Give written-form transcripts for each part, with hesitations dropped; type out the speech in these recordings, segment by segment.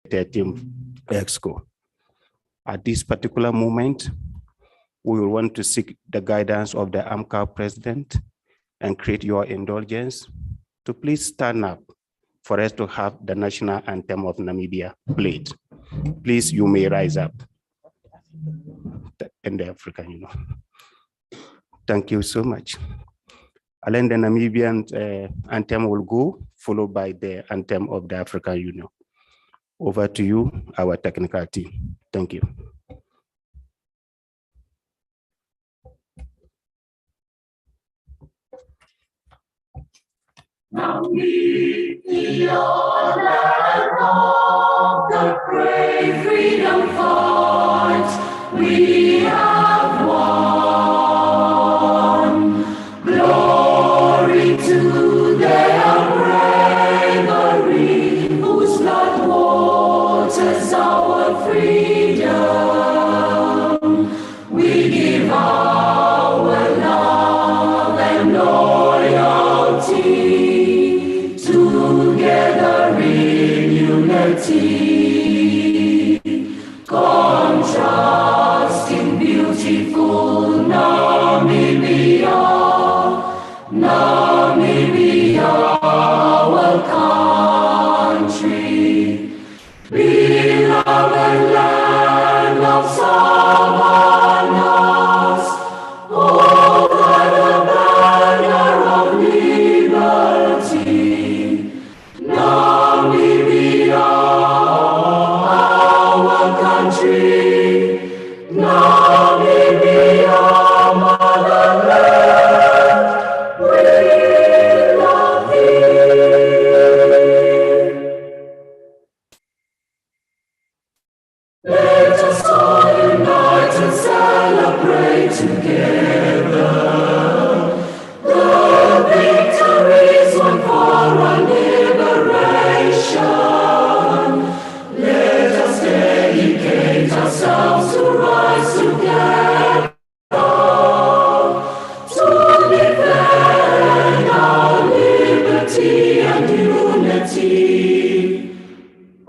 team EXCO. At this particular moment, we will want to seek the guidance of the AMCOW president and create your indulgence to please stand up for us to have the national anthem of Namibia played. Please, you may rise up. In the African, Thank you so much. And then the Namibian anthem will go, followed by the anthem of the African Union. Over to you, our technical team. Thank you. Namibia, land of the brave freedom fight, we have won. Glory to their bravery, whose blood waters our freedom. We give our love and loyalty, together in unity, contrasting beautiful Namibia, Namibia, our country, beloved land of savannas, hold by the banner of liberty, Namibia, our country, Namibia, motherland, we love thee. Let us all unite and celebrate together the victories won for our liberation. Let us dedicate ourselves to rise together to defend our liberty and unity.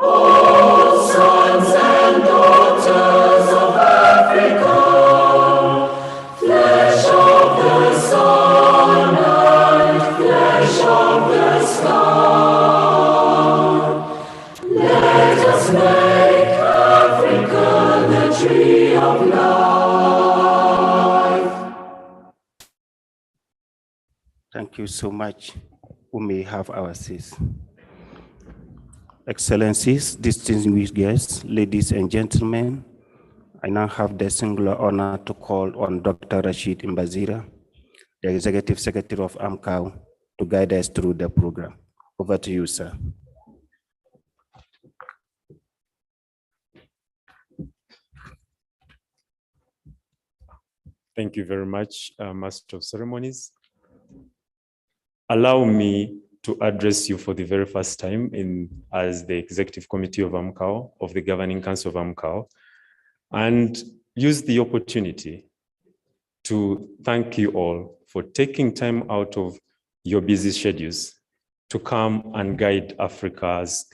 All sons and daughters of Africa, flesh of the sun and flesh of the sky, let us make Africa the tree of life. Thank you so much. We may have our seats. Excellencies, distinguished guests, ladies and gentlemen, I now have the singular honor to call on Dr. Rashid Mbazira, the Executive Secretary of AMCOW, to guide us through the program. Over to you, sir. Thank you very much, Master of Ceremonies. Allow me to address you for the very first time as the Executive Committee of AMCOW, of the Governing Council of AMCOW, and use the opportunity to thank you all for taking time out of your busy schedules to come and guide Africa's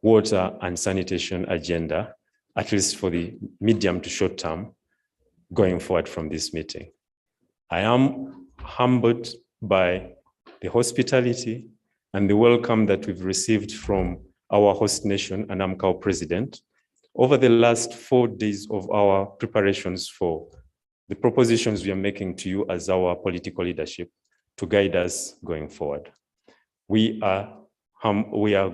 water and sanitation agenda, at least for the medium to short term, going forward from this meeting. I am humbled by the hospitality and the welcome that we've received from our host nation and AMCOW president over the last 4 days of our preparations for the propositions we are making to you as our political leadership to guide us going forward. We are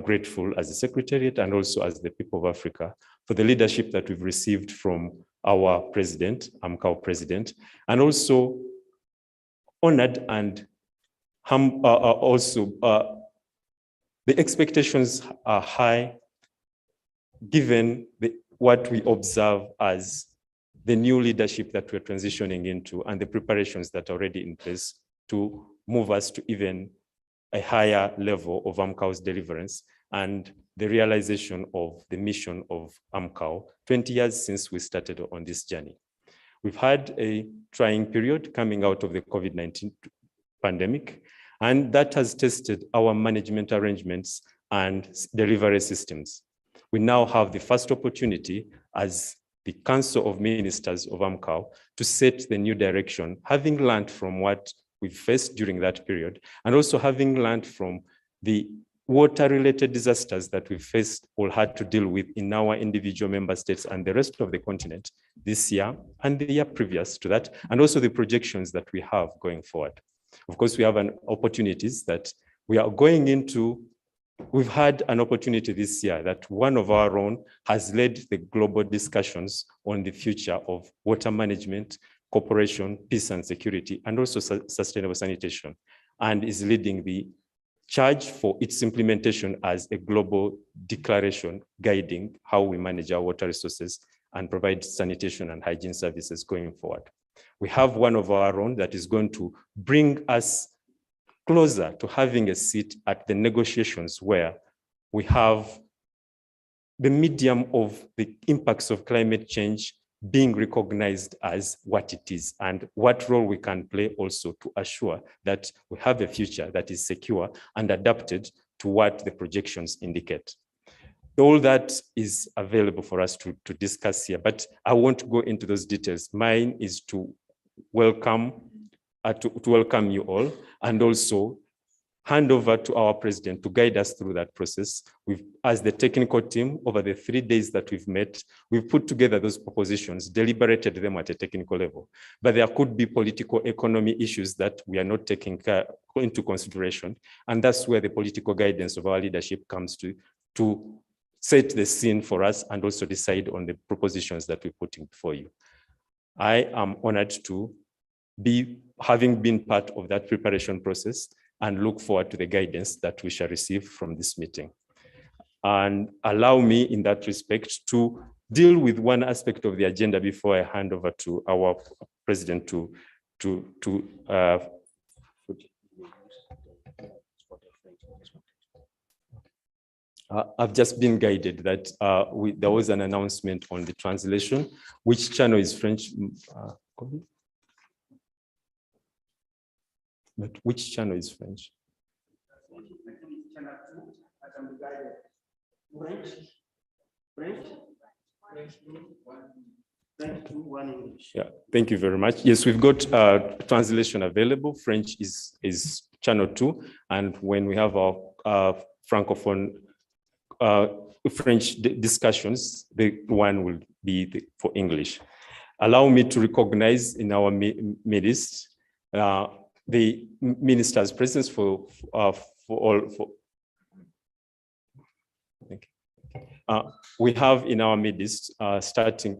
grateful as the Secretariat and also as the people of Africa for the leadership that we've received from our president, AMCOW president, and also honored and the expectations are high given what we observe as the new leadership that we're transitioning into and the preparations that are already in place to move us to even a higher level of AMCOW's deliverance and the realization of the mission of AMCOW 20 years since we started on this journey. We've had a trying period coming out of the COVID-19 pandemic, and that has tested our management arrangements and delivery systems. we now have the first opportunity as the Council of Ministers of AMCOW to set the new direction, having learned from what we've faced during that period, and also having learned from the water-related disasters that we faced or had to deal with in our individual member states and the rest of the continent this year and the year previous to that, and also the projections that we have going forward. Of course, we have opportunities that we are going into. We've had an opportunity this year that one of our own has led the global discussions on the future of water management, cooperation, peace and security, and also sustainable sanitation, and is leading the charge for its implementation as a global declaration guiding how we manage our water resources and provide sanitation and hygiene services going forward. We have one of our own that is going to bring us closer to having a seat at the negotiations where we have the medium of the impacts of climate change being recognized as what it is and what role we can play also to assure that we have a future that is secure and adapted to what the projections indicate. All that is available for us to discuss here, but I won't go into those details. Mine is to welcome you all and also hand over to our president to guide us through that process. As the technical team, over the 3 days that we've met, we've put together those propositions, deliberated them at a technical level. But there could be political economy issues that we are not taking into consideration. And that's where the political guidance of our leadership comes to set the scene for us and also decide on the propositions that we're putting before you. I am honored to be having been part of that preparation process and look forward to the guidance that we shall receive from this meeting. And allow me in that respect to deal with one aspect of the agenda before I hand over to our president I've just been guided that there was an announcement on the translation. Which channel is French? But which channel is French? Yeah, thank you very much. Yes, we've got translation available. French is channel 2, and when we have our Francophone French discussions, the one will be for English. Allow me to recognize in our midst the minister's presence for all. We have in our midst, starting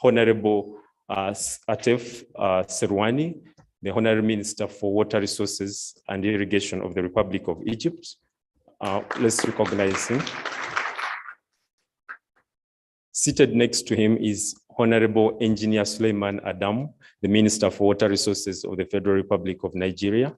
Honorable Atef Serwani, the Honorary Minister for Water Resources and Irrigation of the Republic of Egypt. Let's recognize him. Seated next to him is Honorable Engineer Suleiman Adam, the Minister for Water Resources of the Federal Republic of Nigeria.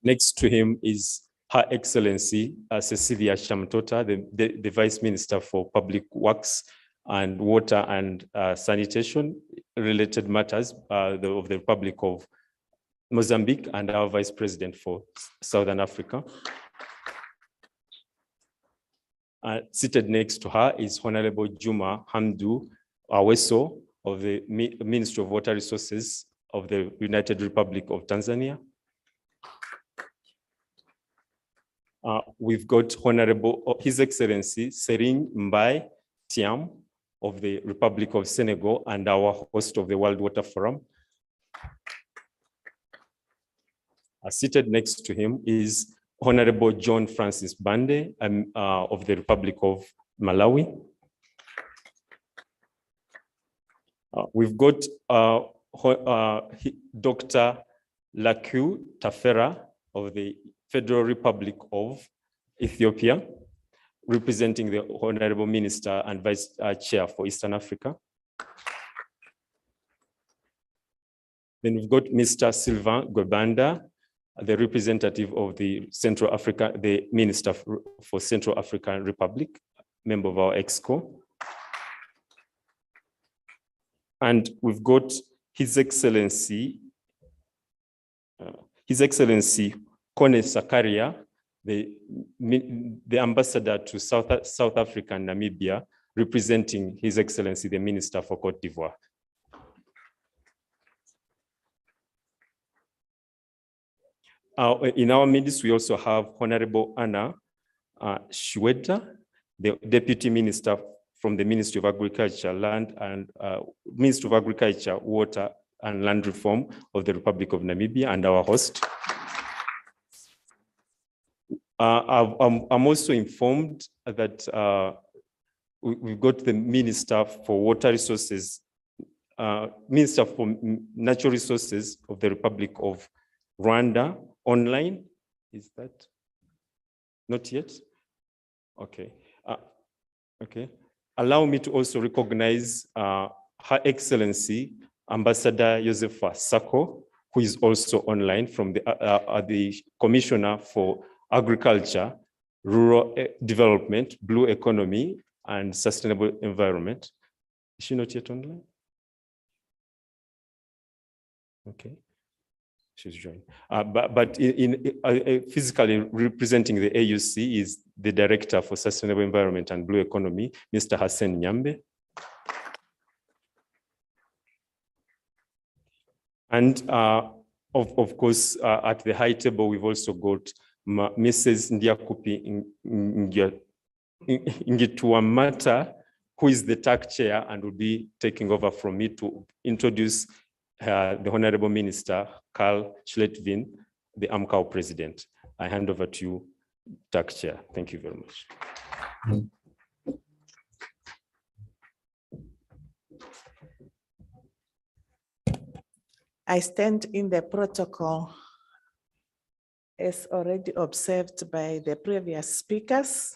Next to him is Her Excellency Cecilia Shamtota, the Vice Minister for Public Works and Water and Sanitation related matters of the Republic of Mozambique, and our Vice President for Southern Africa. Seated next to her is Honorable Juma Hamdu Aweso of the Ministry of Water Resources of the United Republic of Tanzania. We've got Honorable His Excellency Serigne Mbaye Thiam of the Republic of Senegal and our host of the World Water Forum. Seated next to him is Honorable John Francis Bande of the Republic of Malawi. We've got Dr. Laku Tafera of the Federal Republic of Ethiopia, representing the Honorable Minister and Vice Chair for Eastern Africa. Then we've got Mr. Sylvain Gobanda, the representative of the Central Africa, the Minister for Central African Republic, member of our EXCO. And we've got His Excellency Kone Sakaria, the ambassador to South Africa and Namibia, representing His Excellency, the Minister for Côte d'Ivoire. In our midst, we also have Honorable Anna Shweta, the Deputy Minister from the Ministry of Agriculture, Ministry of Agriculture, Water and Land Reform of the Republic of Namibia, and our host. I'm also informed that we've got the Minister for Water Resources, Minister for Natural Resources of the Republic of Rwanda online. Is that not yet? Okay. Okay. Allow me to also recognize Her Excellency Ambassador Josepha Sako, who is also online from the Commissioner for Agriculture, Rural Development, Blue Economy, and Sustainable Environment. Is she not yet online? Okay. She's joined. But physically representing the AUC is the Director for Sustainable Environment and Blue Economy, Mr. Hassan Nyambe. And of course, at the high table, we've also got Mrs. Ndiakupi Ngituamata, who is the TAC chair and will be taking over from me to introduce the Honorable Minister, Carl Schlettvin, the AMCOW President. I hand over to you, TAC Chair. Thank you very much. I stand in the protocol as already observed by the previous speakers.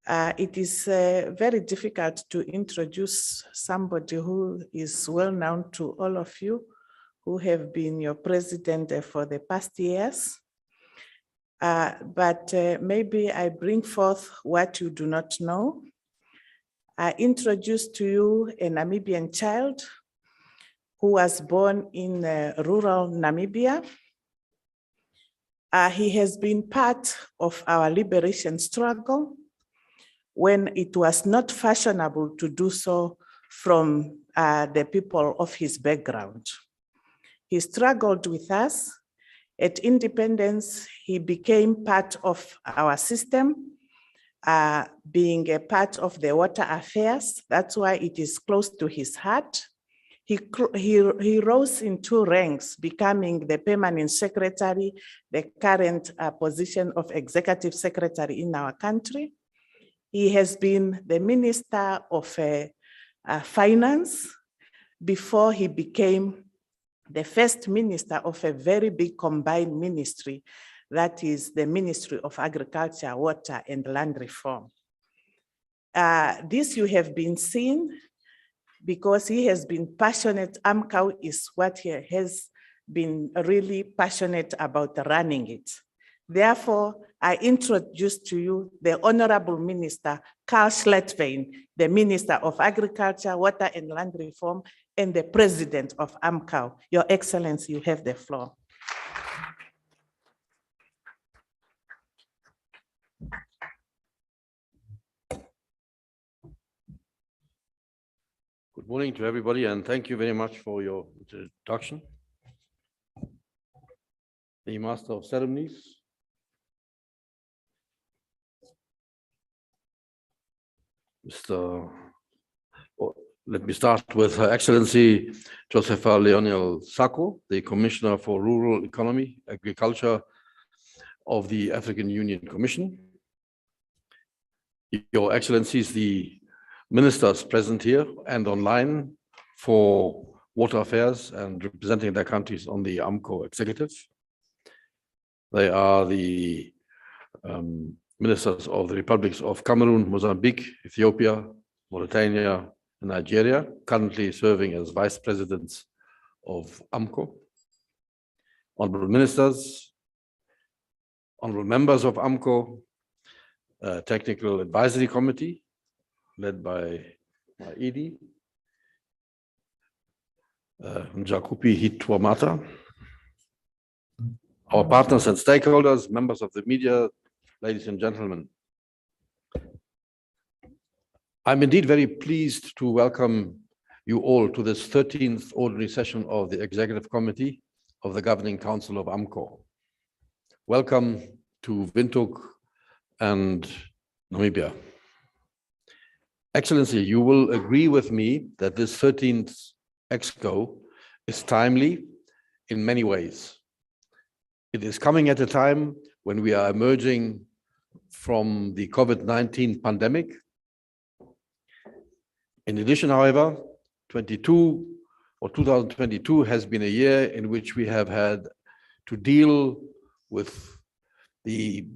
It is very difficult to introduce somebody who is well known to all of you, who have been your president for the past years. But maybe I bring forth what you do not know. I introduce to you a Namibian child who was born in rural Namibia. He has been part of our liberation struggle when it was not fashionable to do so from the people of his background. He struggled with us. At independence, he became part of our system, being a part of the water affairs. That's why it is close to his heart. He rose in 2 ranks, becoming the permanent secretary, the current position of executive secretary in our country. He has been the Minister of Finance before he became the first minister of a very big combined ministry, that is the Ministry of Agriculture, Water and Land Reform. This you have been seeing because he has been passionate. AMCOW is what he has been really passionate about running it. Therefore, I introduce to you the Honorable Minister, Carl Schlettvin, the Minister of Agriculture, Water and Land Reform, and the President of AMCOW. Your Excellency, you have the floor. Good morning to everybody, and thank you very much for your introduction. The Master of Ceremonies, let me start with Her Excellency Josepha Leonel Sako, the Commissioner for Rural Economy, Agriculture of the African Union Commission. Your Excellencies, the ministers present here and online for water affairs and representing their countries on the AMCOW executive. They are the ministers of the republics of Cameroon, Mozambique, Ethiopia, Mauritania, and Nigeria, currently serving as vice presidents of AMCOW. Honorable ministers, honorable members of AMCOW, Technical Advisory Committee, led by Edie, Njakupi Hitwamata, our partners and stakeholders, members of the media, ladies and gentlemen. I'm indeed very pleased to welcome you all to this 13th ordinary session of the Executive Committee of the Governing Council of AMCOW. Welcome to Windhoek and Namibia. Excellency, you will agree with me that this 13th EXCO is timely in many ways. It is coming at a time when we are emerging from the COVID-19 pandemic. In addition, however, 2022 has been a year in which we have had to deal with the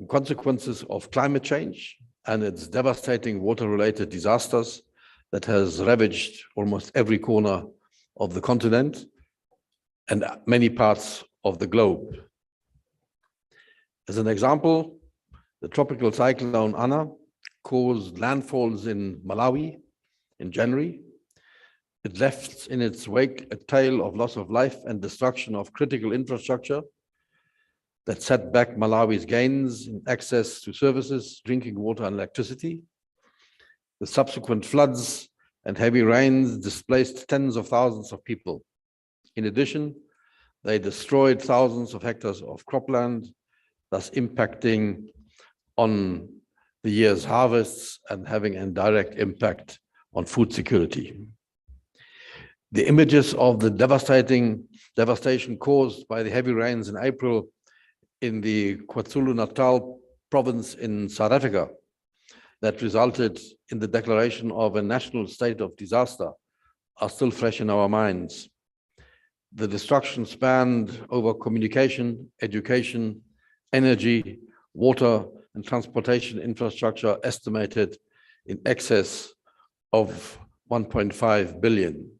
consequences of climate change and its devastating water-related disasters that has ravaged almost every corner of the continent and many parts of the globe. As an example, the tropical cyclone Anna caused landfalls in Malawi in January. It left in its wake a tale of loss of life and destruction of critical infrastructure that set back Malawi's gains in access to services, drinking water and electricity. The subsequent floods and heavy rains displaced tens of thousands of people. In addition, they destroyed thousands of hectares of cropland, thus impacting on the year's harvests and having a direct impact on food security. The images of the devastation caused by the heavy rains in April in the KwaZulu-Natal province in South Africa that resulted in the declaration of a national state of disaster are still fresh in our minds. The destruction spanned over communication, education, energy, water, and transportation infrastructure estimated in excess of 1.5 billion.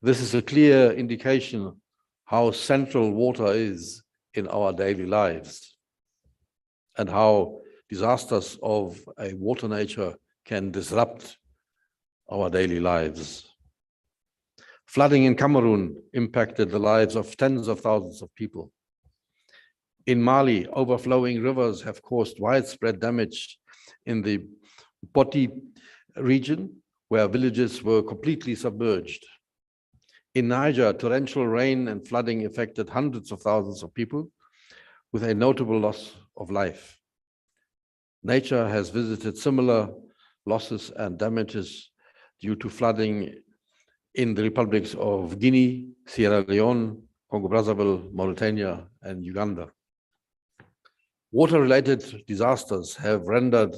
This is a clear indication how central water is in our daily lives and how disasters of a water nature can disrupt our daily lives. Flooding in Cameroon impacted the lives of tens of thousands of people. In Mali, overflowing rivers have caused widespread damage in the Poti region, where villages were completely submerged. In Niger, torrential rain and flooding affected hundreds of thousands of people, with a notable loss of life. Nature has visited similar losses and damages due to flooding in the republics of Guinea, Sierra Leone, Congo-Brazzaville, Mauritania, and Uganda. Water-related disasters have rendered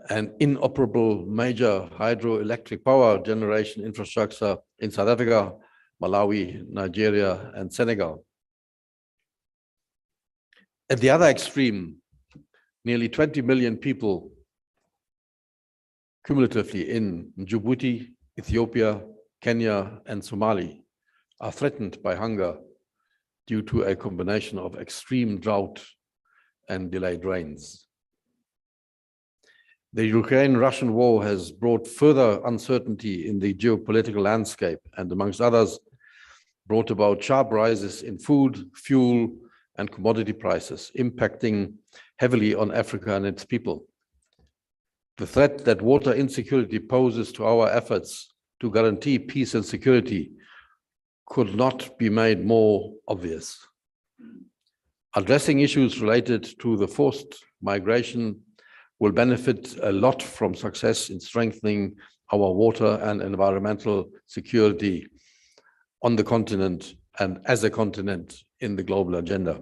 an inoperable major hydroelectric power generation infrastructure in South Africa, Malawi, Nigeria, and Senegal. At the other extreme, nearly 20 million people cumulatively in Djibouti, Ethiopia, Kenya, and Somalia are threatened by hunger due to a combination of extreme drought and delayed rains. The Ukraine-Russian war has brought further uncertainty in the geopolitical landscape and, amongst others, brought about sharp rises in food, fuel, and commodity prices, impacting heavily on Africa and its people. The threat that water insecurity poses to our efforts to guarantee peace and security could not be made more obvious. Addressing issues related to the forced migration will benefit a lot from success in strengthening our water and environmental security on the continent and as a continent in the global agenda.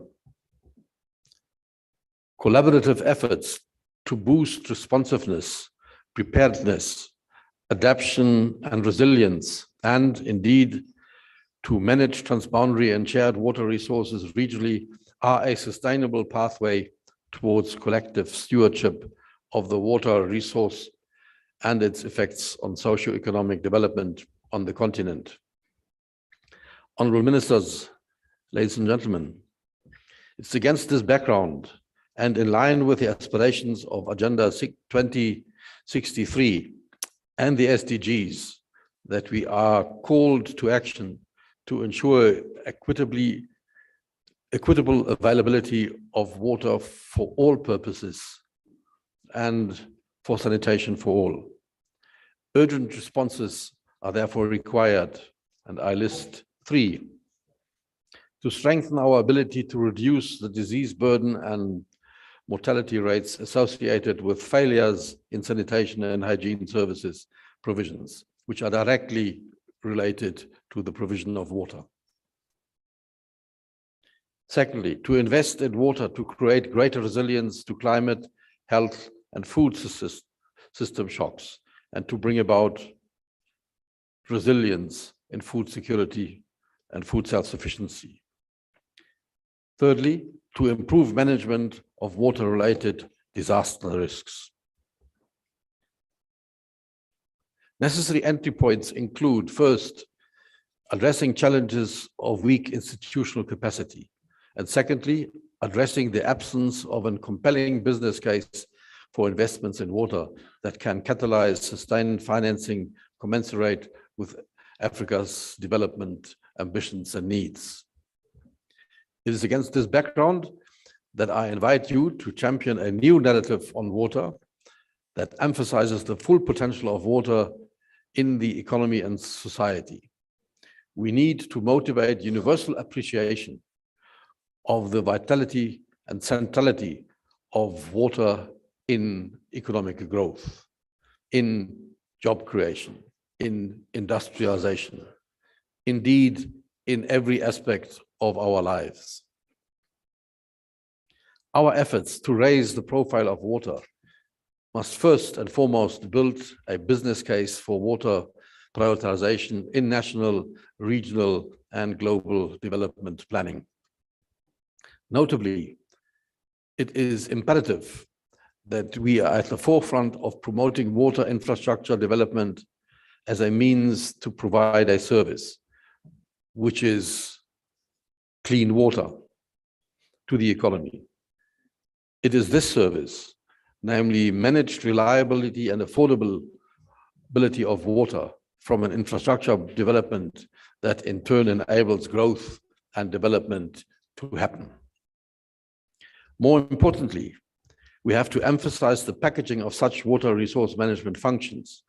Collaborative efforts to boost responsiveness, preparedness, adaptation, and resilience, and indeed to manage transboundary and shared water resources regionally are a sustainable pathway towards collective stewardship of the water resource and its effects on socio-economic development on the continent. Honorable Ministers, ladies and gentlemen, it's against this background and in line with the aspirations of Agenda 2063 and the SDGs that we are called to action to ensure equitable availability of water for all purposes and for sanitation for all. Urgent responses are therefore required, and I list 3. To strengthen our ability to reduce the disease burden and mortality rates associated with failures in sanitation and hygiene services provisions, which are directly related to the provision of water. Secondly, to invest in water to create greater resilience to climate, health, and food system shocks, and to bring about resilience in food security and food self-sufficiency. Thirdly, to improve management of water-related disaster risks. Necessary entry points include, first, addressing challenges of weak institutional capacity, and secondly, addressing the absence of a compelling business case for investments in water that can catalyze sustained financing commensurate with Africa's development ambitions and needs. It is against this background that I invite you to champion a new narrative on water that emphasizes the full potential of water in the economy and society. We need to motivate universal appreciation of the vitality and centrality of water in economic growth, in job creation, in industrialization, indeed in every aspect of our lives. Our efforts to raise the profile of water must first and foremost build a business case for water prioritization in national, regional, and global development planning. Notably, it is imperative that we are at the forefront of promoting water infrastructure development as a means to provide a service, which is clean water to the economy. It is this service, namely managed reliability and affordability of water from an infrastructure development, that in turn enables growth and development to happen. More importantly, we have to emphasize the packaging of such water resource management functions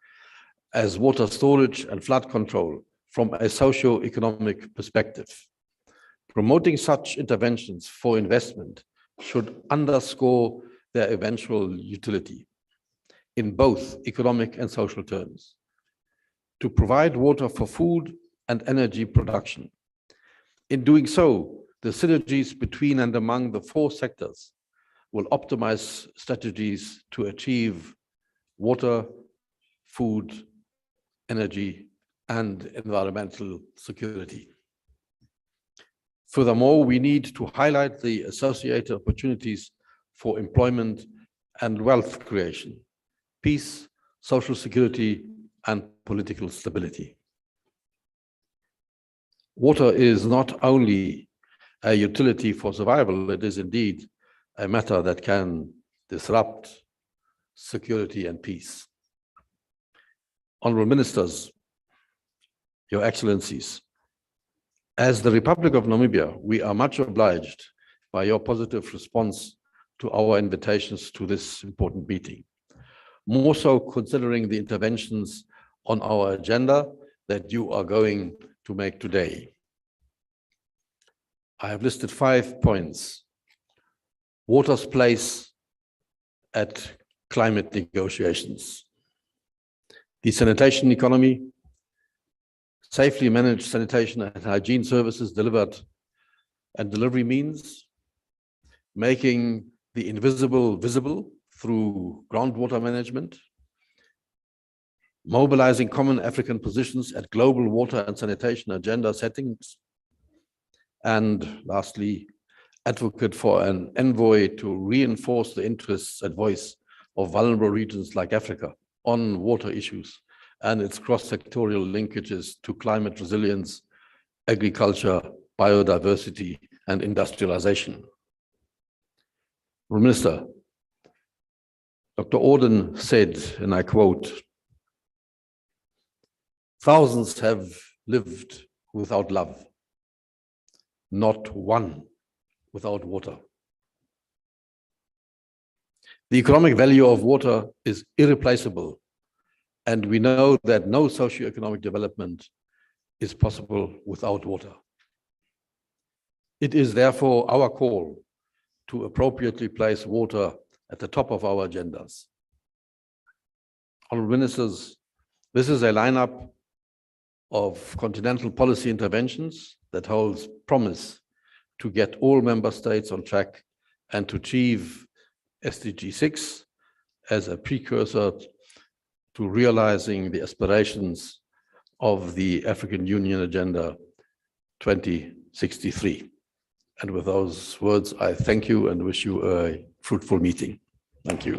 as water storage and flood control from a socio-economic perspective. Promoting such interventions for investment should underscore their eventual utility in both economic and social terms. To provide water for food and energy production. In doing so, the synergies between and among the 4 sectors will optimize strategies to achieve water, food, energy, and environmental security. Furthermore, we need to highlight the associated opportunities for employment and wealth creation, peace, social security, and political stability. Water is not only a utility for survival, it is indeed a matter that can disrupt security and peace. Honorable Ministers, Your Excellencies, as the Republic of Namibia, we are much obliged by your positive response to our invitations to this important meeting. More so considering the interventions on our agenda that you are going to make today. I have listed 5 points. Water's place at climate negotiations. The sanitation economy, safely managed sanitation and hygiene services delivered and delivery means, making the invisible visible through groundwater management, mobilizing common African positions at global water and sanitation agenda settings, and lastly, advocate for an envoy to reinforce the interests and voice of vulnerable regions like Africa on water issues and its cross-sectorial linkages to climate resilience, agriculture, biodiversity, and industrialization. Minister, Dr. Orden said, and I quote, "Thousands have lived without love, not one without water. The economic value of water is irreplaceable, and we know that no socioeconomic development is possible without water. It is therefore our call to appropriately place water at the top of our agendas. Honorable Ministers, this is a lineup of continental policy interventions that holds promise to get all member states on track and to achieve SDG 6 as a precursor to realizing the aspirations of the African Union Agenda 2063. And with those words, I thank you and wish you a fruitful meeting. Thank you.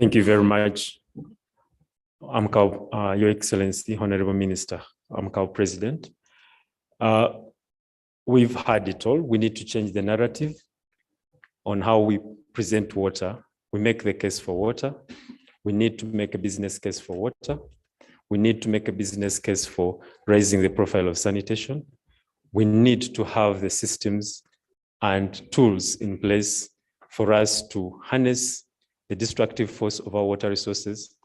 Thank you very much, AMCOW, Your Excellency, Honorable Minister, AMCOW President. We've had it all. We need to change the narrative on how we present water. We make the case for water. We need to make a business case for water. We need to make a business case for raising the profile of sanitation. We need to have the systems and tools in place for us to harness the destructive force of our water resources,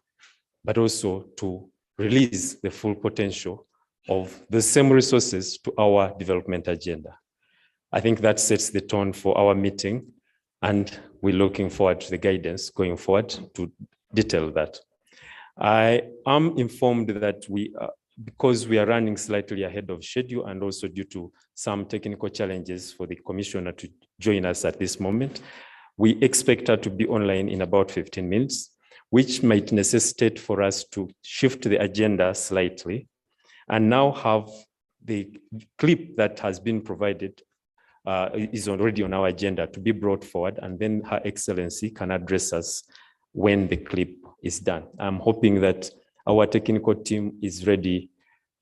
but also to release the full potential of the same resources to our development agenda. I think that sets the tone for our meeting, and we're looking forward to the guidance going forward to detail that. I am informed that because we are running slightly ahead of schedule and also due to some technical challenges for the commissioner to join us at this moment, we expect her to be online in about 15 minutes, which might necessitate for us to shift the agenda slightly and now have the clip that has been provided is already on our agenda to be brought forward, and then Her Excellency can address us when the clip is done. I'm hoping that our technical team is ready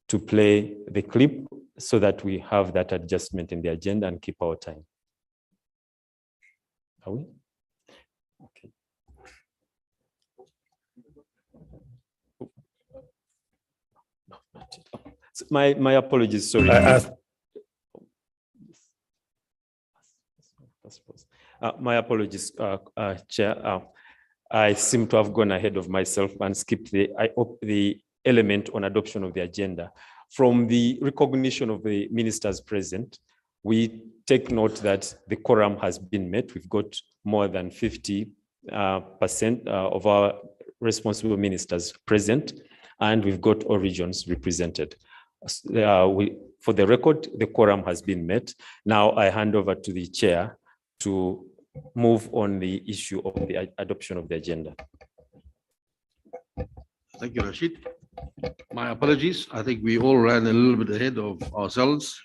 to play the clip so that we have that adjustment in the agenda and keep our time. Are we? Okay. No, not it. So my apologies, sorry. My apologies, Chair. I seem to have gone ahead of myself and skipped the element on adoption of the agenda. From the recognition of the ministers present, we take note that the quorum has been met. We've got more than 50% of our responsible ministers present, and we've got all regions represented. For the record, the quorum has been met. Now I hand over to the chair to move on the issue of the adoption of the agenda. Thank you, Rashid. My apologies. I think we all ran a little bit ahead of ourselves.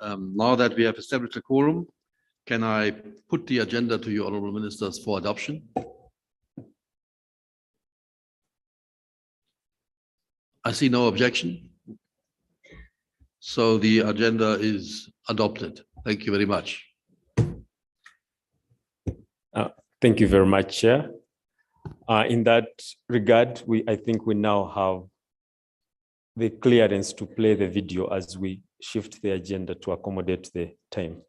Now that we have established a quorum, can I put the agenda to you, honorable ministers, for adoption? I see no objection. So the agenda is adopted. Thank you very much. Thank you very much, Chair. In that regard, I think we now have the clearance to play the video as we shift the agenda to accommodate the time.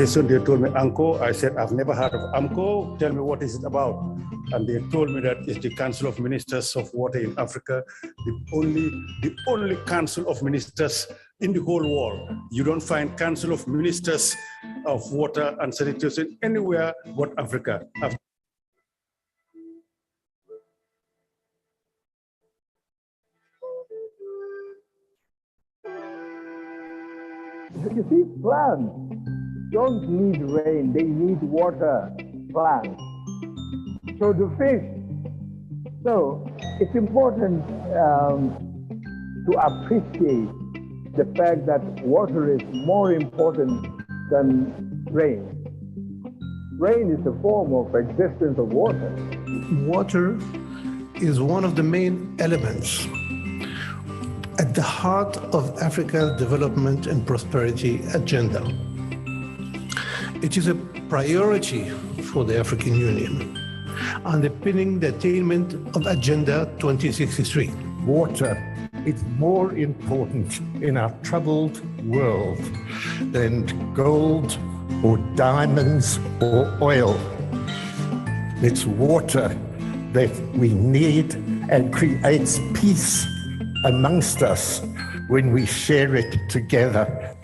So they told me AMCOW. I said, I've never heard of AMCOW. Tell me, what is it about? And they told me that it's the Council of Ministers of Water in Africa, the only Council of Ministers in the whole world. You don't find Council of Ministers of Water and Sanitation anywhere but Africa. You see, plants don't need rain, they need water, plants. So do fish. So it's important to appreciate the fact that water is more important than rain. Rain is a form of existence of water. Water is one of the main elements at the heart of Africa's development and prosperity agenda. It is a priority for the African Union, underpinning the attainment of Agenda 2063. Water is more important in our troubled world than gold or diamonds or oil. It's water that we need and creates peace amongst us when we share it together.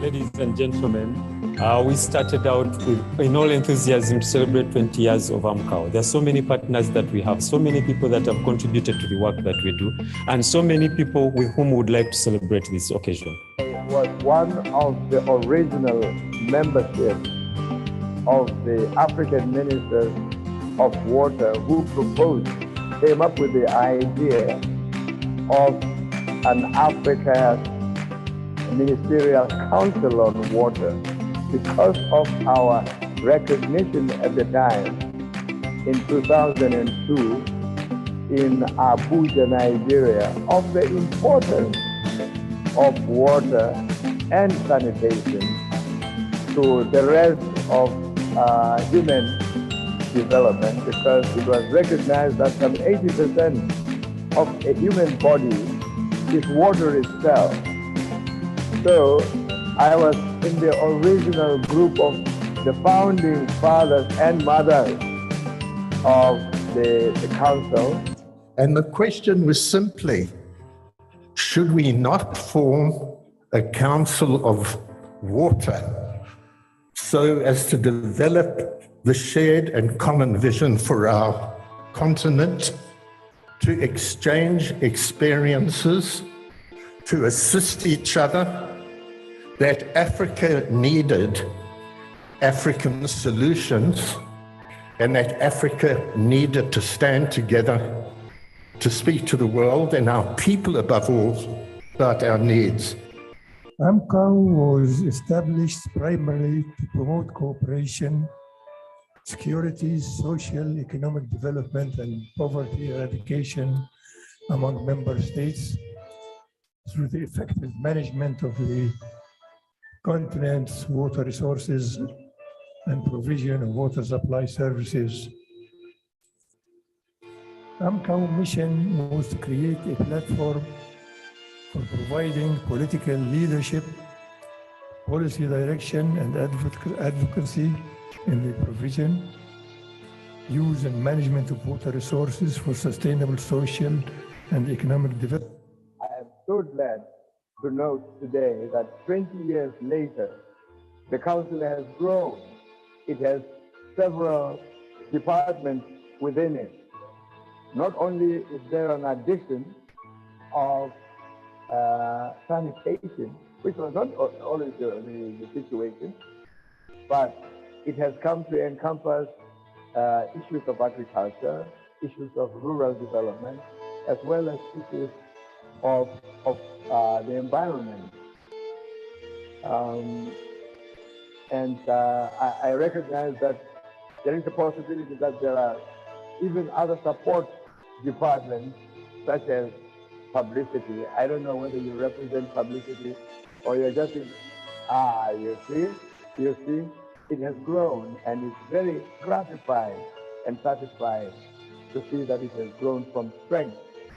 Ladies and gentlemen, we started out in all enthusiasm to celebrate 20 years of AMCOW. There are so many partners that we have, so many people that have contributed to the work that we do, and so many people with whom we would like to celebrate this occasion. It was one of the original membership of the African Ministers of Water who came up with the idea of an Africa Ministerial Council on Water because of our recognition at the time in 2002 in Abuja, Nigeria, of the importance of water and sanitation to the rest of human development, because it was recognized that some 80% of a human body is water itself. So I was in the original group of the founding fathers and mothers of the council. And the question was simply, should we not form a council of water so as to develop the shared and common vision for our continent, to exchange experiences, to assist each other, that Africa needed African solutions, and that Africa needed to stand together to speak to the world and our people above all about our needs. AMCOW was established primarily to promote cooperation, security, social, economic development, and poverty eradication among member states through the effective management of the continent's water resources and provision of water supply services. AMCOW mission was to create a platform for providing political leadership, policy direction, and advocacy in the provision, use, and management of water resources for sustainable social and economic development. I am so glad to note today that 20 years later, the council has grown. It has several departments within it. Not only is there an addition of sanitation, which was not always the situation, but it has come to encompass issues of agriculture, issues of rural development, as well as issues of the environment. I recognize that there is a possibility that there are even other support departments, such as publicity. I don't know whether you represent publicity or you're just in, you see, it has grown, and it's very gratifying and satisfying to see that it has grown from strength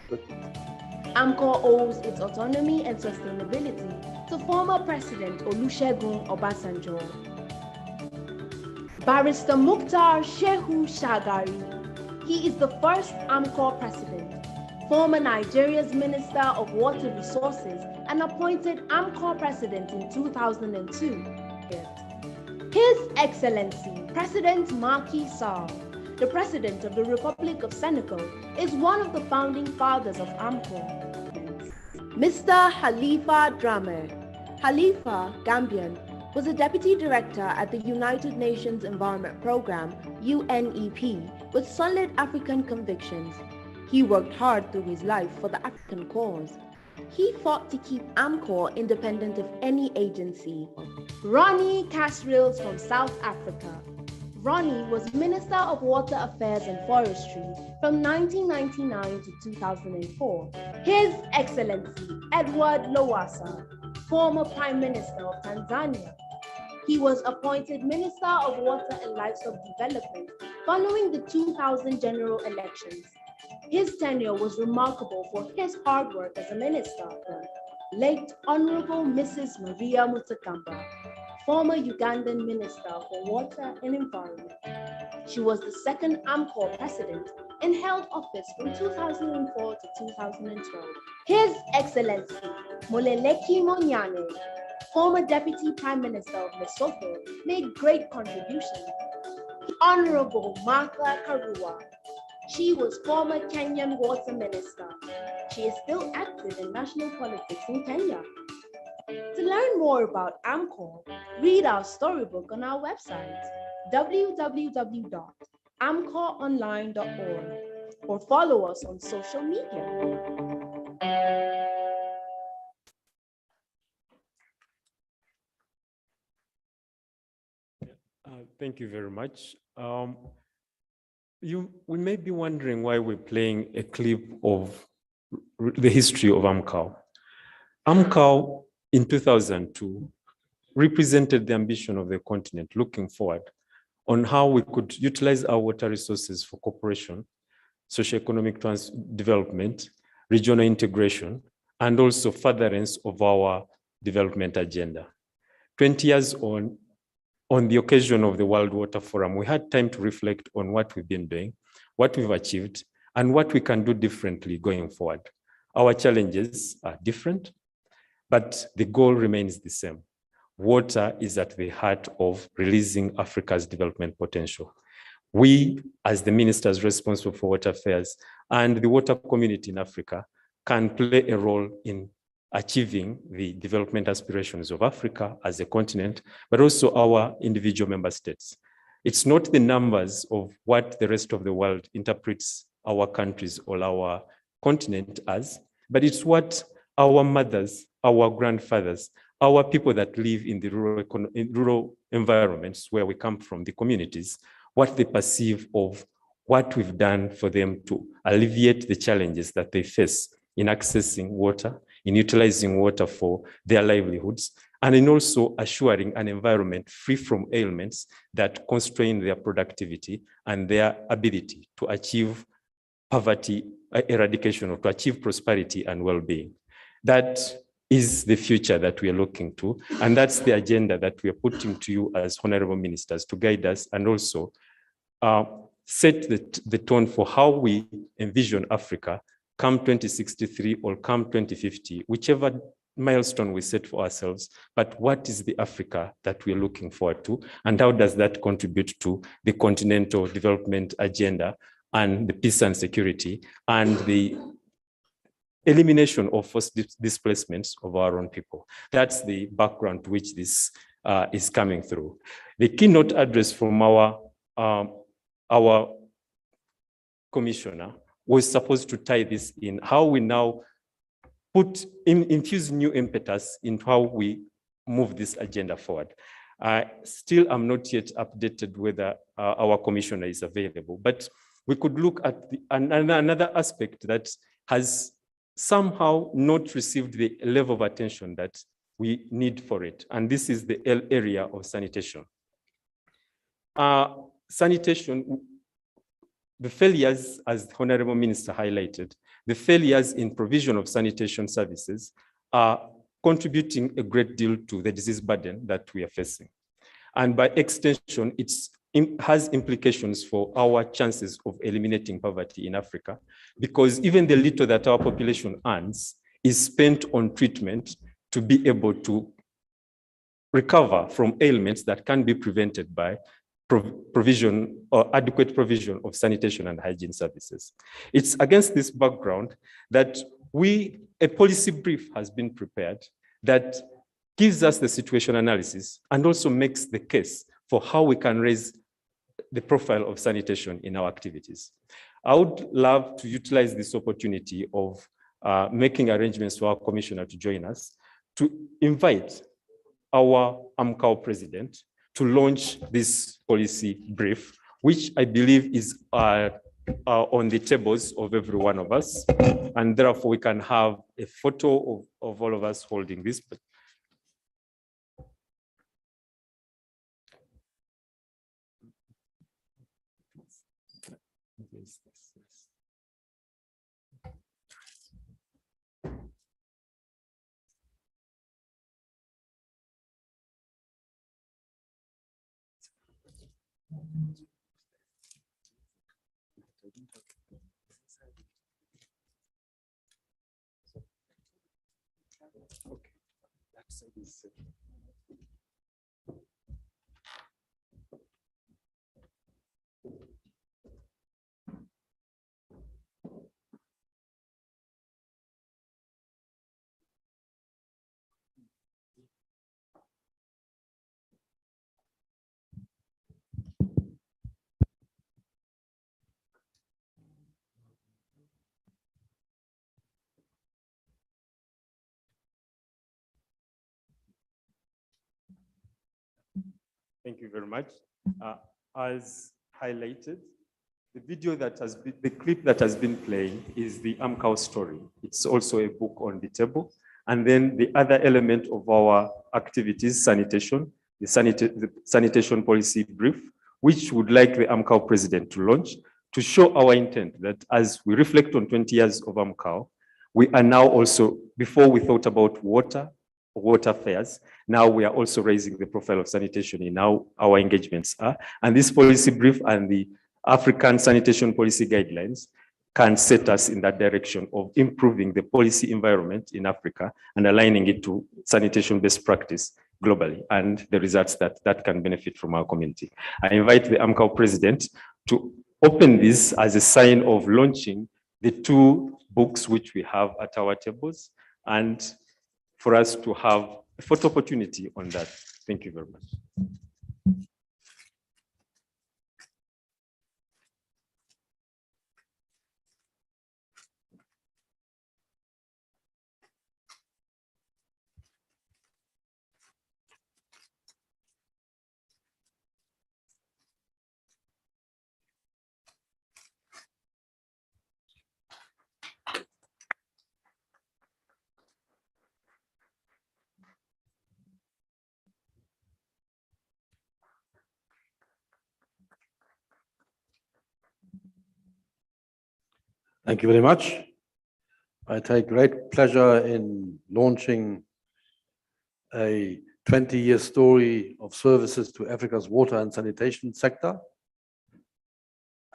to strength. AMCOW owes its autonomy and sustainability to former President Olusegun Obasanjo. Barrister Mukhtar Shehu Shagari. He is the first AMCOW president, former Nigeria's Minister of Water Resources, and appointed AMCOW president in 2002. His Excellency President Macky Sall, the President of the Republic of Senegal, is one of the founding fathers of AMCOW. Mr. Halifa Dramé. Halifa, Gambian, was a Deputy Director at the United Nations Environment Programme, UNEP, with solid African convictions. He worked hard through his life for the African cause. He fought to keep AMCOW independent of any agency. Ronnie Casrills from South Africa. Ronnie was Minister of Water Affairs and Forestry from 1999 to 2004. His Excellency Edward Lowassa, former Prime Minister of Tanzania. He was appointed Minister of Water and Livestock Development following the 2000 general elections. His tenure was remarkable for his hard work as a minister. Late Honorable Mrs. Maria Mutakamba, former Ugandan Minister for Water and Environment. She was the second AMCOW president and held office from 2004 to 2012. His Excellency Moleleki Monyane, former Deputy Prime Minister of Lesotho, made great contributions. Honorable Martha Karua, she was former Kenyan Water Minister. She is still active in national politics in Kenya. To learn more about AMCOW, read our storybook on our website, www.amcowonline.org, or follow us on social media. Thank you very much. We may be wondering why we're playing a clip of the history of AMCOW. AMCOW in 2002 represented the ambition of the continent looking forward on how we could utilize our water resources for cooperation, socioeconomic development, regional integration, and also furtherance of our development agenda. 20 years on the occasion of the World Water Forum, we had time to reflect on what we've been doing, what we've achieved, and what we can do differently going forward. Our challenges are different, but the goal remains the same. Water is at the heart of releasing Africa's development potential. We, as the ministers responsible for water affairs and the water community in Africa, can play a role in achieving the development aspirations of Africa as a continent, but also our individual member states. It's not the numbers of what the rest of the world interprets our countries or our continent as, but it's what our mothers, our grandfathers, our people that live in the rural environments where we come from, the communities, what they perceive of what we've done for them to alleviate the challenges that they face in accessing water, in utilizing water for their livelihoods, and in also assuring an environment free from ailments that constrain their productivity and their ability to achieve poverty eradication or to achieve prosperity and well-being. That is the future that we are looking to, and that's the agenda that we are putting to you as honorable ministers to guide us and also set the tone for how we envision Africa come 2063 or come 2050, whichever milestone we set for ourselves, but what is the Africa that we're looking forward to, and how does that contribute to the continental development agenda and the peace and security and the elimination of forced displacements of our own people. That's the background to which this is coming through. The keynote address from our commissioner was supposed to tie this in, how we now infuse new impetus into how we move this agenda forward. Still, I'm not yet updated whether our commissioner is available, but we could look at another aspect that has somehow not received the level of attention that we need for it, and this is the area of sanitation. Sanitation, the failures, as the Honorable Minister highlighted, the failures in provision of sanitation services are contributing a great deal to the disease burden that we are facing. And by extension, it has implications for our chances of eliminating poverty in Africa, because even the little that our population earns is spent on treatment to be able to recover from ailments that can be prevented by provision or adequate provision of sanitation and hygiene services. It's against this background that a policy brief has been prepared that gives us the situation analysis and also makes the case for how we can raise the profile of sanitation in our activities. I would love to utilize this opportunity of making arrangements for our commissioner to join us, to invite our AMCOW president to launch this policy brief, which I believe is on the tables of every one of us. And therefore we can have a photo of all of us holding this. Okay, that side is set. Thank you very much. As highlighted, the clip that has been playing is the AMCOW story. It's also a book on the table. And then the other element of our activities, sanitation, the sanitation policy brief, which would like the AMCOW president to launch to show our intent that as we reflect on 20 years of AMCOW, we are now also, before we thought about water affairs, now we are also raising the profile of sanitation in how our engagements are. And this policy brief and the African sanitation policy guidelines can set us in that direction of improving the policy environment in Africa and aligning it to sanitation best practice globally and the results that can benefit from our community. I invite the AMCOW president to open this as a sign of launching the two books which we have at our tables and for us to have a photo opportunity on that. Thank you very much. Thank you very much. I take great pleasure in launching a 20-year story of services to Africa's water and sanitation sector.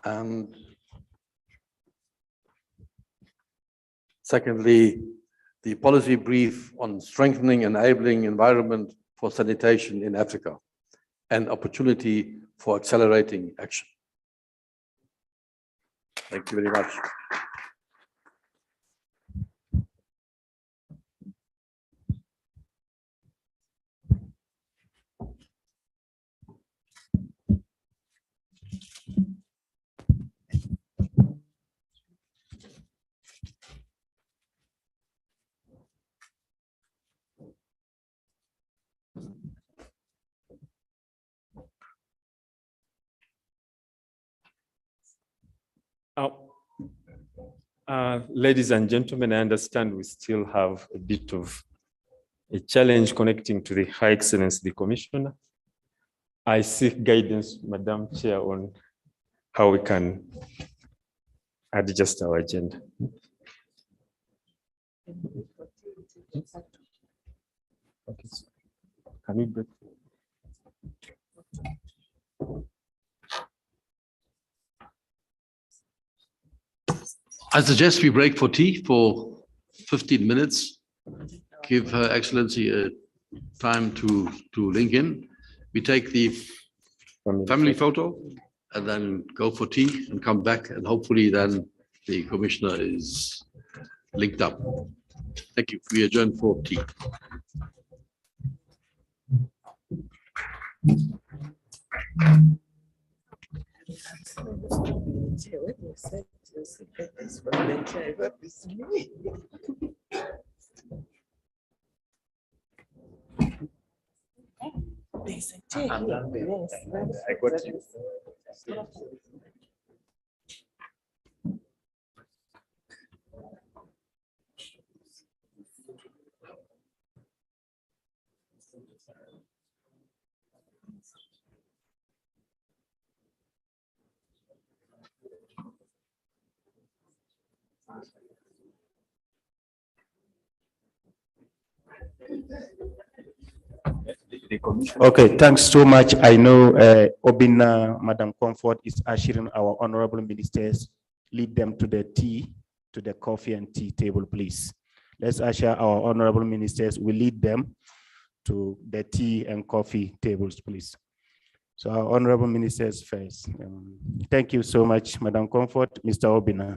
And secondly, the policy brief on strengthening and enabling environment for sanitation in Africa, an opportunity for accelerating action. Thank you very much. Ladies and gentlemen, I understand we still have a bit of a challenge connecting to the High Excellency, the Commissioner. I seek guidance, Madam Chair, on how we can adjust our agenda. Okay, so can we break? I suggest we break for tea for 15 minutes. Give Her Excellency a time to link in. We take the family photo and then go for tea and come back, and hopefully then the Commissioner is linked up. Thank you. We adjourn for tea. Yes, yes, I got you. Okay, thanks so much. I know Obina, Madam Comfort is ushering our honorable ministers. Lead them to the tea, to the coffee and tea table, please. Let's usher our honorable ministers. We lead them to the tea and coffee tables, please. So our honorable ministers first. Thank you so much, Madam Comfort, Mr. Obina.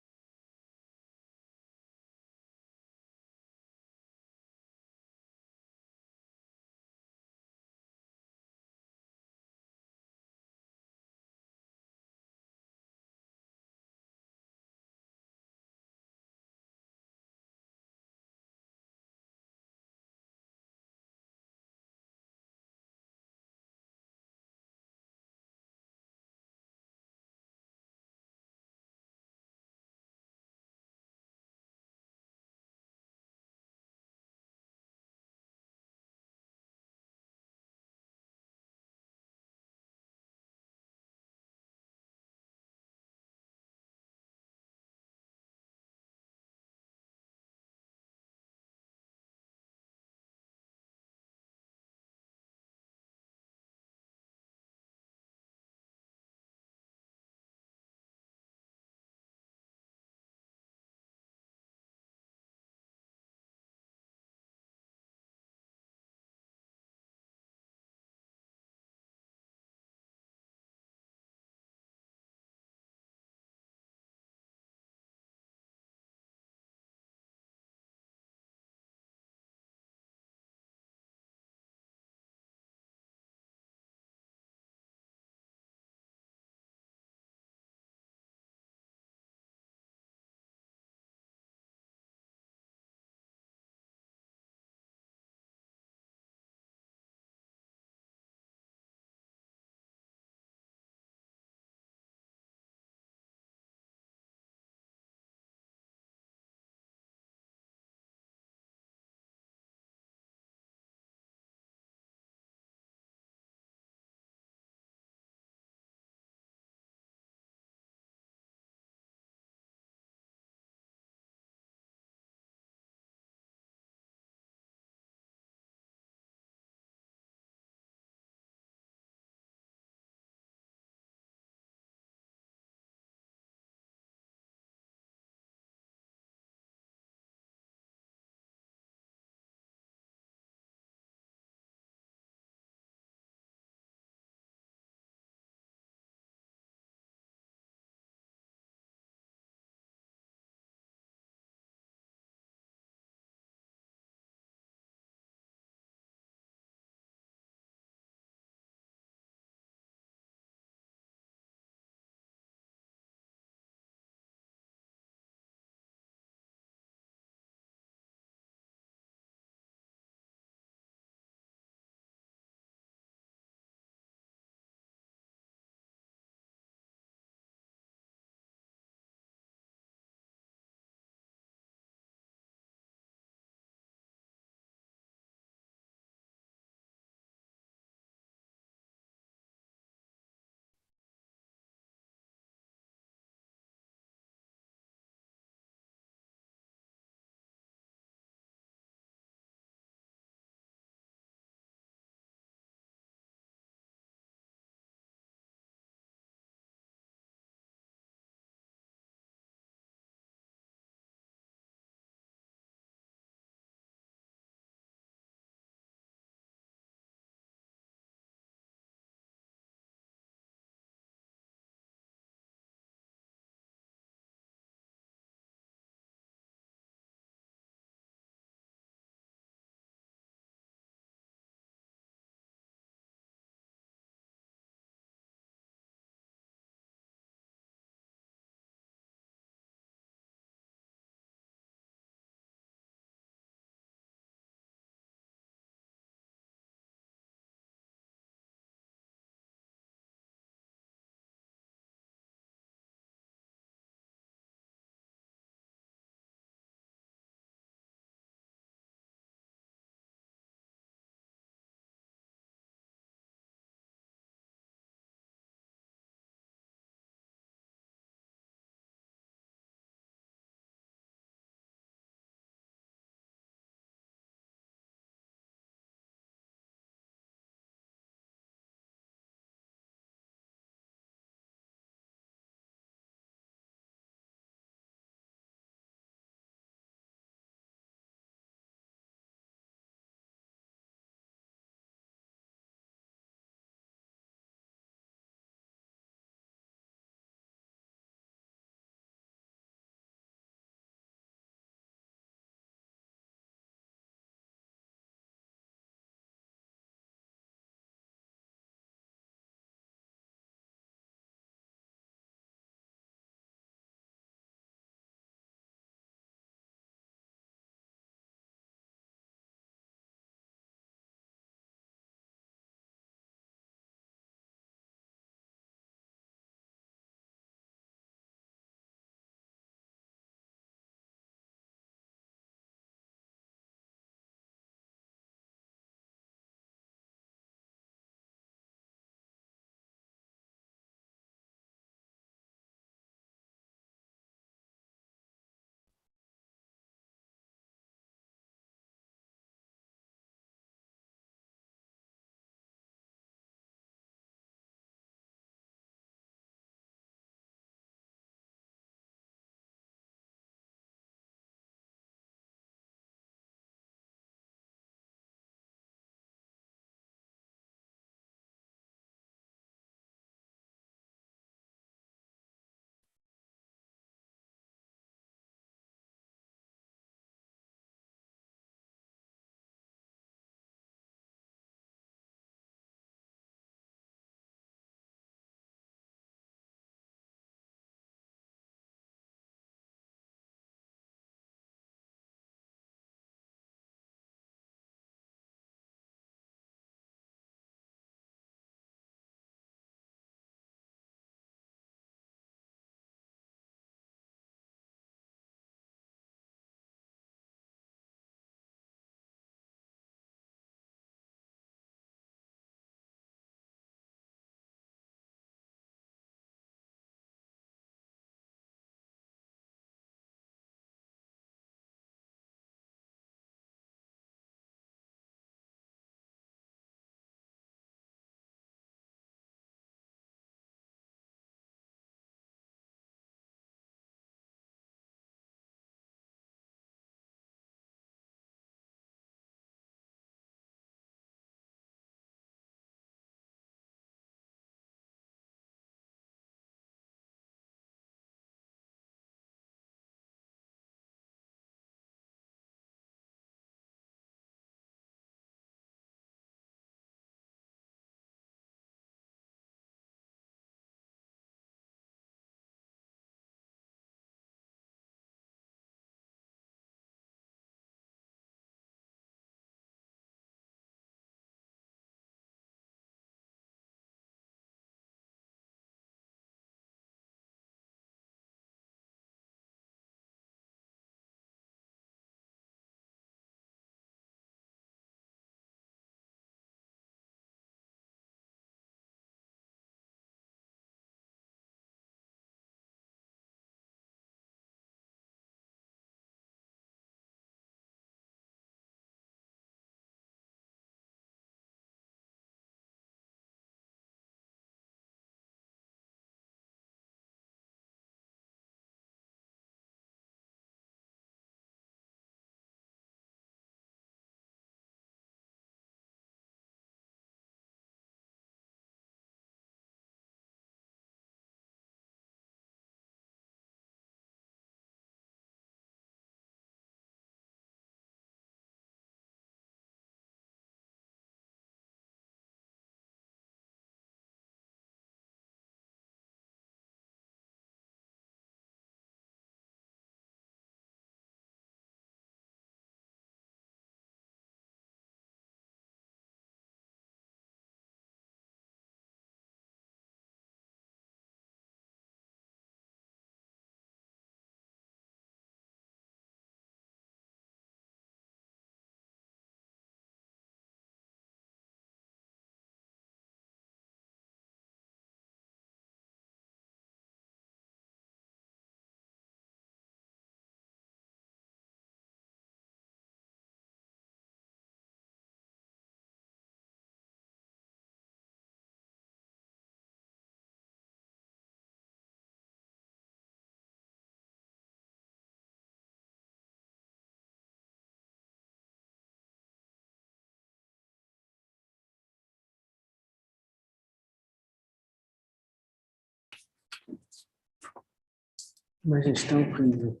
Uma gestão horrível.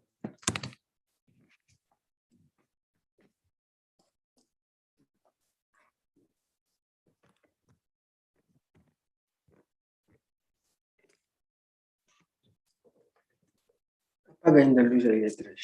Apaga ainda a luz aí atrás.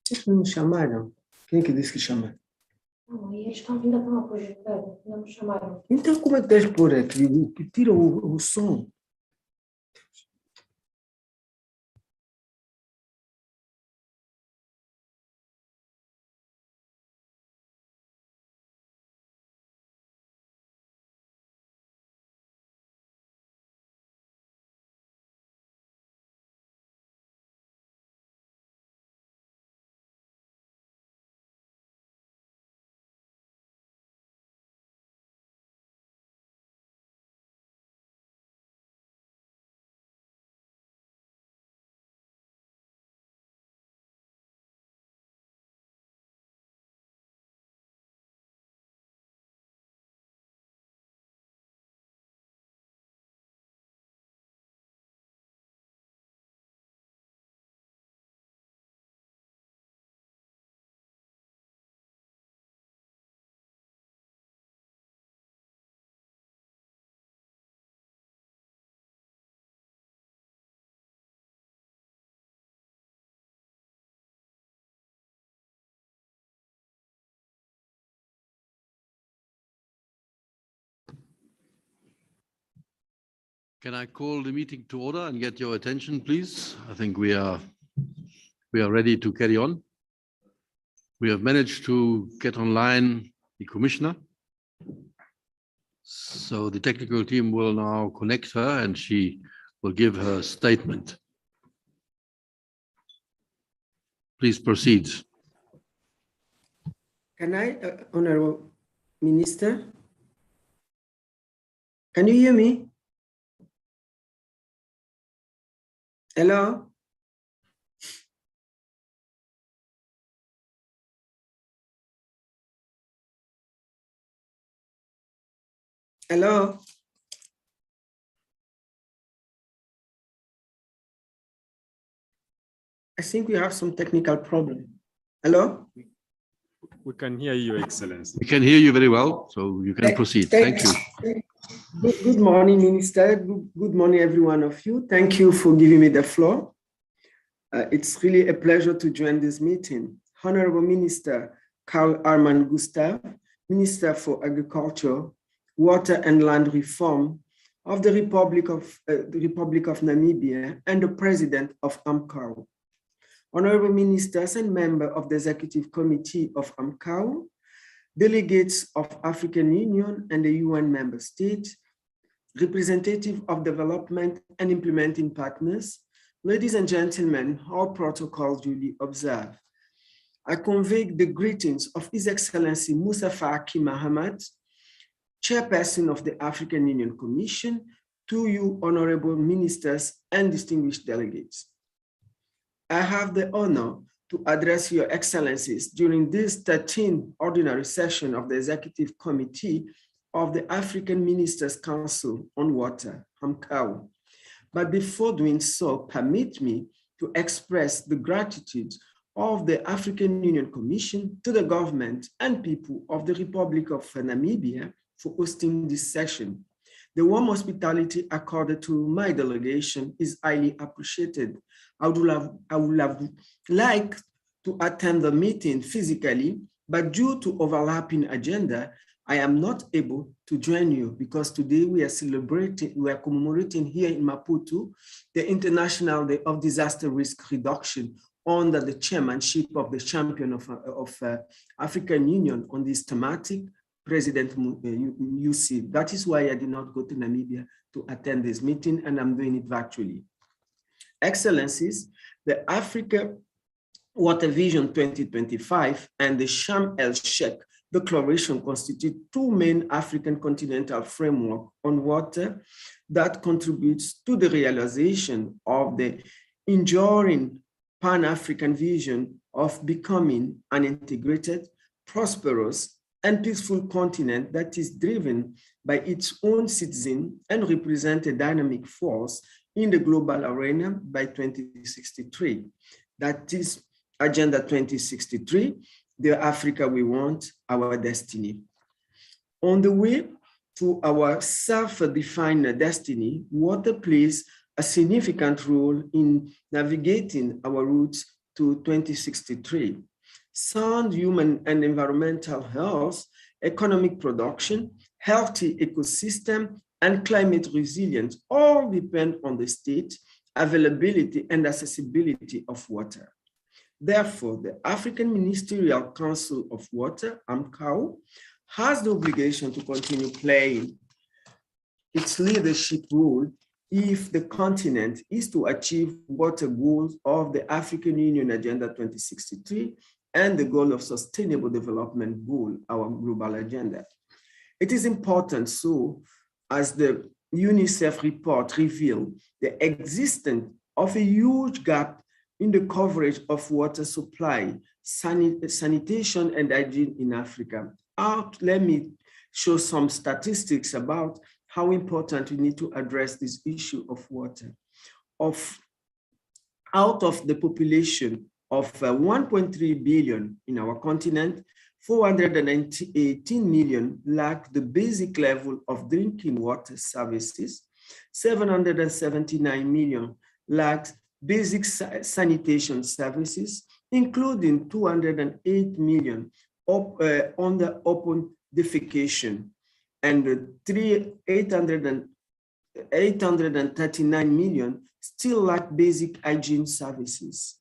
Vocês não me chamaram? Quem é que disse que chamaram? Não, eles estão vindo a uma projetar, não me chamaram. Então como é que tens por aqui? Tira o som. Can I call the meeting to order and get your attention, please? I think we are ready to carry on. We have managed to get online the commissioner. So the technical team will now connect her and she will give her statement. Please proceed. Can I, Honorable Minister? Can you hear me? Hello? Hello? I think we have some technical problem. Hello? We can hear you, Excellency. We can hear you very well, so you can proceed. Thank you. Good morning, Minister. Good morning, every one of you. Thank you for giving me the floor. It's really a pleasure to join this meeting. Honorable Minister Carl Arman Gustav, Minister for Agriculture, Water and Land Reform of the Republic of Namibia and the President of AMCOW. Honorable Ministers and members of the Executive Committee of AMCOW, delegates of African Union and the UN member states, representative of development and implementing partners, ladies and gentlemen, all protocols duly observed. I convey the greetings of His Excellency Moussa Faki Mahamat, Chairperson of the African Union Commission, to you, honorable ministers and distinguished delegates. I have the honor to address your excellencies during this 13th ordinary session of the Executive Committee of the African Ministers' Council on Water, AMCOW. But before doing so, permit me to express the gratitude of the African Union Commission to the government and people of the Republic of Namibia for hosting this session. The warm hospitality accorded to my delegation is highly appreciated. I would have liked to attend the meeting physically, but due to overlapping agenda, I am not able to join you because today we are commemorating here in Maputo, the International Day of Disaster Risk Reduction under the chairmanship of the champion of African Union on this thematic, President UC. That is why I did not go to Namibia to attend this meeting, and I'm doing it virtually. Excellencies, the Africa Water Vision 2025 and the Sharm el-Sheikh Declaration constitute two main African continental frameworks on water that contributes to the realization of the enduring Pan-African vision of becoming an integrated, prosperous, and peaceful continent that is driven by its own citizens and represents a dynamic force in the global arena by 2063. That is Agenda 2063, the Africa we want, our destiny. On the way to our self-defined destiny, water plays a significant role in navigating our routes to 2063. Sound human and environmental health, economic production, healthy ecosystem, and climate resilience all depend on the state, availability, and accessibility of water. Therefore, the African Ministerial Council of Water, AMCOW, has the obligation to continue playing its leadership role if the continent is to achieve water goals of the African Union Agenda 2063 and the goal of Sustainable Development Goal, our global agenda. It is important, so as the UNICEF report revealed, the existence of a huge gap in the coverage of water supply, sanitation, and hygiene in Africa. Let me show some statistics about how important we need to address this issue of water. Out of the population of 1.3 billion in our continent, 418 million lack the basic level of drinking water services, 779 million lack basic sanitation services, including 208 million under open defecation, and 839 million still lack basic hygiene services.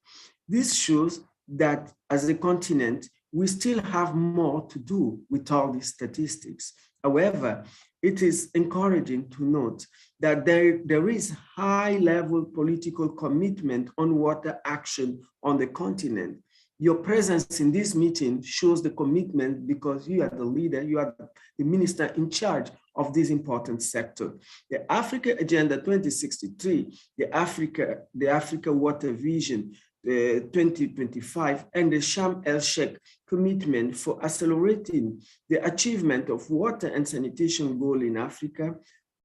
This shows that as a continent, we still have more to do with all these statistics. However, it is encouraging to note that there is high-level political commitment on water action on the continent. Your presence in this meeting shows the commitment because you are the leader, you are the minister in charge of this important sector. The Africa Agenda 2063, the Africa Water Vision 2025, and the Sharm el-Sheikh commitment for accelerating the achievement of water and sanitation goal in Africa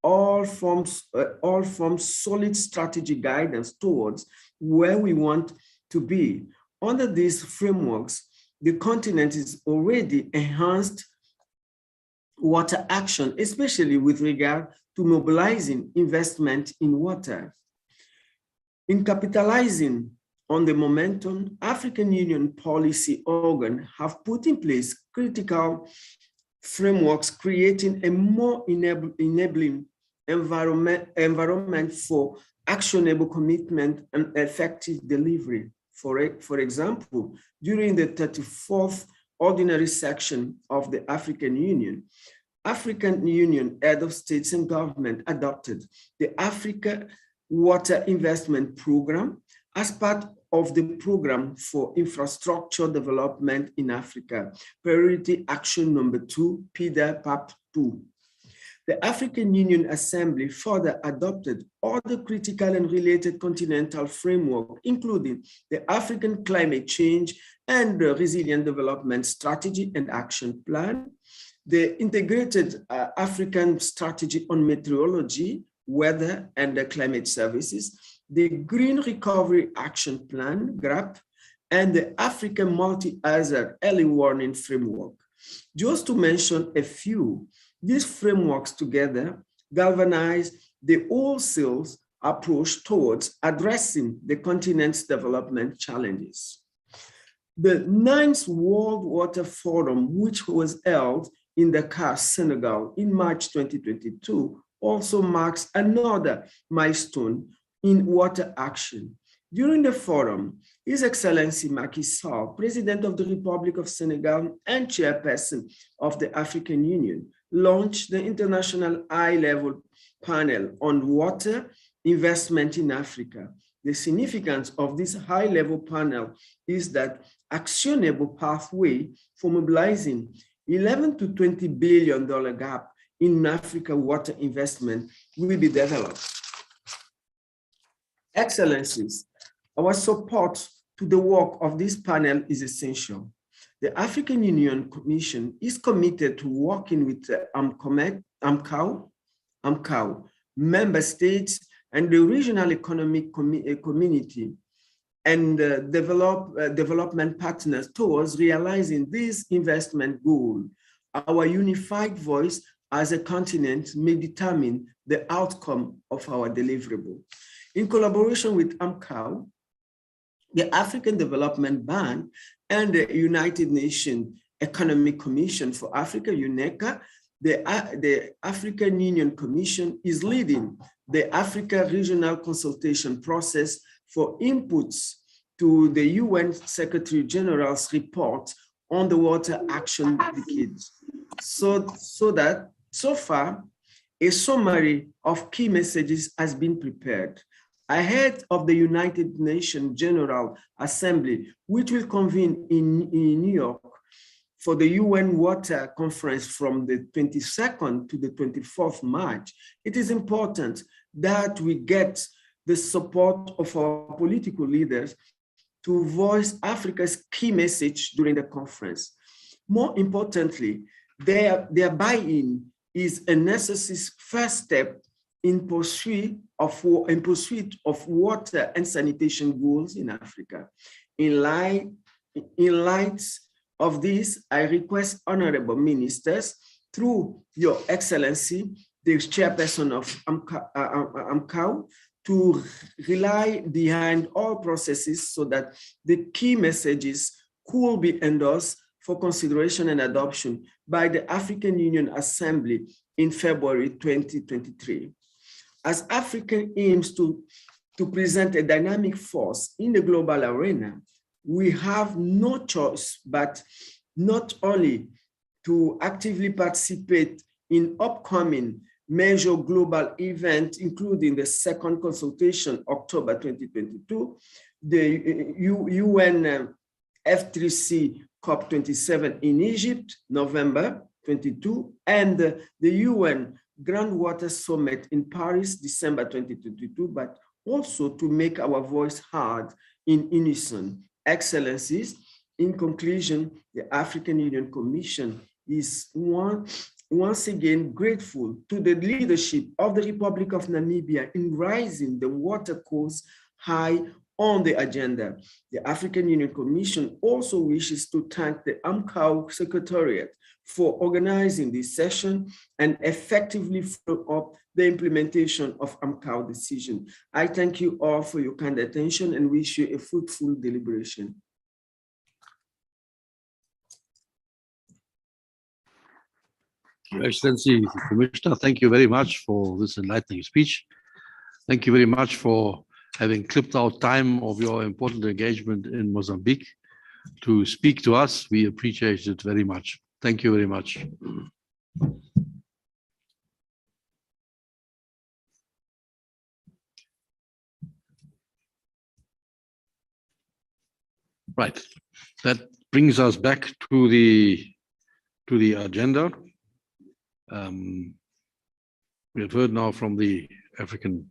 all forms solid strategy guidance towards where we want to be. Under these frameworks, the continent is already enhanced water action, especially with regard to mobilizing investment in water. In capitalizing on the momentum, African Union policy organs have put in place critical frameworks creating a more enabling environment for actionable commitment and effective delivery. For example, during the 34th ordinary section of the African Union Head of States and Government adopted the Africa Water Investment Program as part of the Program for Infrastructure Development in Africa, Priority Action Number 2, PIDA PAP 2. The African Union Assembly further adopted other critical and related continental framework, including the African Climate Change and Resilient Development Strategy and Action Plan, the Integrated African Strategy on Meteorology, Weather, and Climate Services, the Green Recovery Action Plan, GRAP, and the African Multi-Hazard Early Warning Framework. Just to mention a few, these frameworks together galvanize the wholesale approach towards addressing the continent's development challenges. The 9th World Water Forum, which was held in Dakar, Senegal in March 2022, also marks another milestone in water action. During the forum, His Excellency Macky Sall, President of the Republic of Senegal and Chairperson of the African Union, launched the International High-Level Panel on Water Investment in Africa. The significance of this high-level panel is that actionable pathway for mobilizing $11 to $20 billion gap in Africa water investment will be developed. Excellencies, our support to the work of this panel is essential. The African Union Commission is committed to working with AMCOW, member states, and the regional economic community and development partners towards realizing this investment goal. Our unified voice as a continent may determine the outcome of our deliverable. In collaboration with AMCOW, the African Development Bank, and the United Nations Economic Commission for Africa, UNECA, the African Union Commission is leading the Africa Regional Consultation process for inputs to the UN Secretary General's report on the Water Action Decade. So far, a summary of key messages has been prepared ahead of the United Nations General Assembly, which will convene in New York for the UN Water Conference from the 22nd to the 24th March. It is important that we get the support of our political leaders to voice Africa's key message during the conference. More importantly, their buy-in is a necessary first step in pursuit of water and sanitation goals in Africa. In light of this, I request honorable ministers, through your excellency, the chairperson of AMCOW, to rely behind all processes so that the key messages could be endorsed for consideration and adoption by the African Union Assembly in February 2023. As Africa aims to present a dynamic force in the global arena, we have no choice but not only to actively participate in upcoming major global events, including the second consultation, October 2022, the UN F3C COP27 in Egypt, November 22, and the UN Groundwater Summit in Paris, December 2022, but also to make our voice heard in unison. Excellencies, in conclusion, the African Union Commission is once again grateful to the leadership of the Republic of Namibia in raising the water cause high on the agenda. The African Union Commission also wishes to thank the AMCOW Secretariat for organizing this session and effectively follow up the implementation of AMCOW decision. I thank you all for your kind attention and wish you a fruitful deliberation. Your Excellency, Commissioner, thank you very much for this enlightening speech. Thank you very much for having clipped out time of your important engagement in Mozambique to speak to us. We appreciate it very much. Thank you very much. Right, that brings us back to the agenda. We have heard now from the African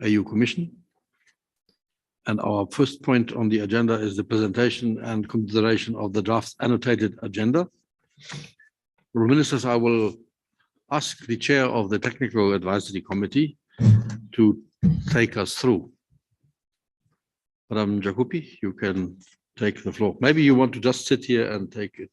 AU Commission. And our first point on the agenda is the presentation and consideration of the draft annotated agenda. Ministers, I will ask the chair of the Technical Advisory Committee to take us through. Madam Jakupi, you can take the floor. Maybe you want to just sit here and take it.